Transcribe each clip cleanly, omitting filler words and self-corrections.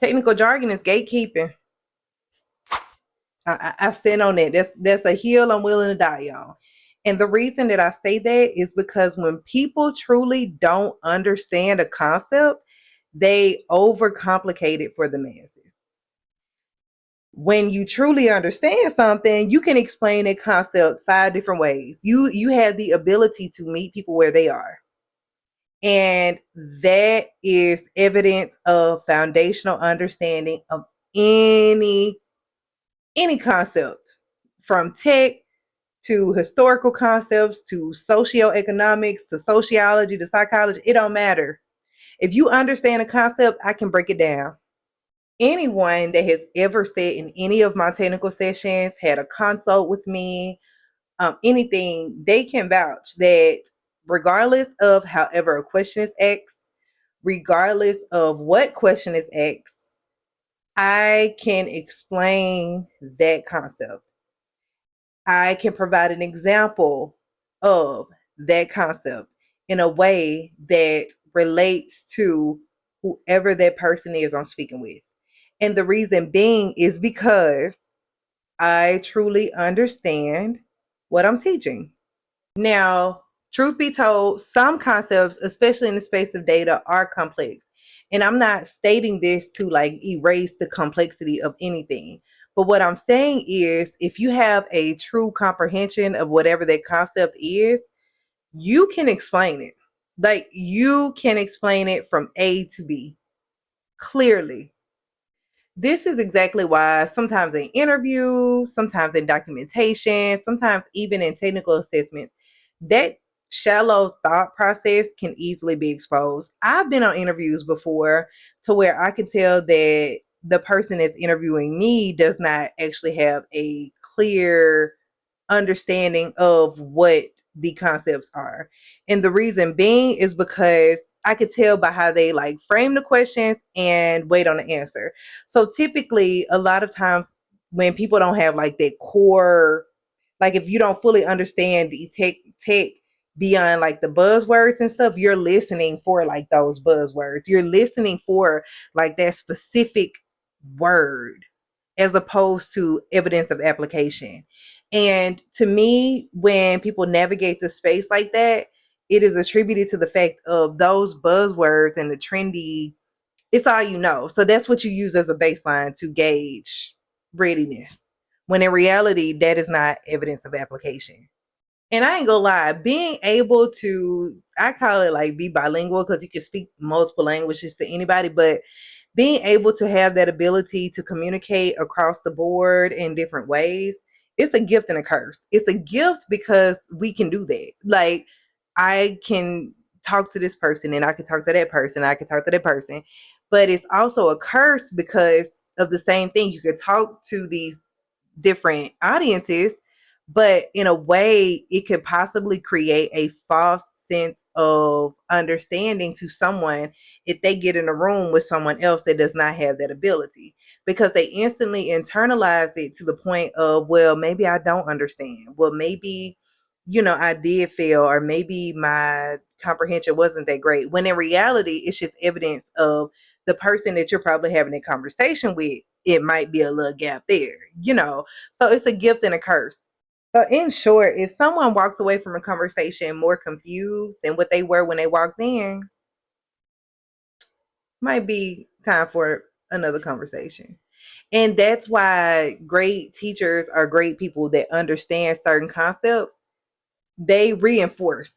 Technical jargon is gatekeeping. I stand on that. That's a hill I'm willing to die on. And the reason that I say that is because when people truly don't understand a concept, they overcomplicate it for the masses. When you truly understand something, you can explain a concept 5 different ways. You have the ability to meet people where they are. And that is evidence of foundational understanding of any concept, from tech to historical concepts to socioeconomics to sociology to psychology. It don't matter. If you understand a concept, I can break it down. Anyone that has ever said in any of my technical sessions, had a consult with me, anything, they can vouch that regardless of however a question is asked, regardless of what question is asked, I can explain that concept. I can provide an example of that concept in a way that relates to whoever that person is I'm speaking with. And the reason being is because I truly understand what I'm teaching. Now, truth be told, some concepts, especially in the space of data, are complex. And I'm not stating this to like erase the complexity of anything. But what I'm saying is, if you have a true comprehension of whatever that concept is, you can explain it. Like you can explain it from A to B clearly. This is exactly why sometimes in interviews, sometimes in documentation, sometimes even in technical assessments, that shallow thought process can easily be exposed. I've been on interviews before to where I can tell that the person that's interviewing me does not actually have a clear understanding of what the concepts are. And the reason being is because I could tell by how they like frame the questions and wait on the answer. So typically, a lot of times when people don't have like that core, like if you don't fully understand the tech beyond like the buzzwords and stuff, you're listening for like those buzzwords. You're listening for like that specific word as opposed to evidence of application. And to me, when people navigate the space like that, it is attributed to the fact of those buzzwords and the trendy, it's all you know. So that's what you use as a baseline to gauge readiness. When in reality, that is not evidence of application. And I ain't gonna lie, being able to, I call it like be bilingual because you can speak multiple languages to anybody, but being able to have that ability to communicate across the board in different ways, it's a gift and a curse. It's a gift because we can do that. Like I can talk to this person and I can talk to that person, I can talk to that person. But it's also a curse because of the same thing. You could talk to these different audiences, but in a way, it could possibly create a false sense of understanding to someone if they get in a room with someone else that does not have that ability, because they instantly internalize it to the point of, well, maybe I don't understand. Well, maybe, I did fail, or maybe my comprehension wasn't that great. When in reality, it's just evidence of the person that you're probably having a conversation with. It might be a little gap there. So it's a gift and a curse. So in short, if someone walks away from a conversation more confused than what they were when they walked in, might be time for another conversation. And that's why great teachers are great people that understand certain concepts. They reinforce,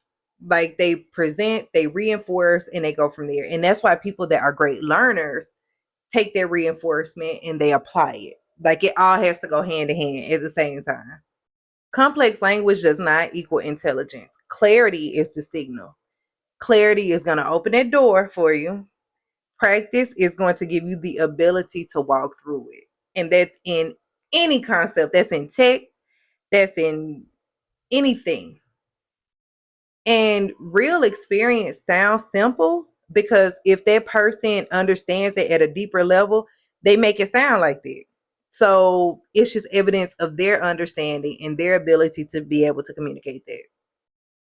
like they present, they reinforce, and they go from there. And that's why people that are great learners take their reinforcement and they apply it. Like it all has to go hand in hand at the same time. Complex language does not equal intelligence. Clarity is the signal. Clarity is going to open that door for you. Practice is going to give you the ability to walk through it. And that's in any concept. That's in tech. That's in anything. And real experience sounds simple because if that person understands it at a deeper level, they make it sound like that. So it's just evidence of their understanding and their ability to be able to communicate that.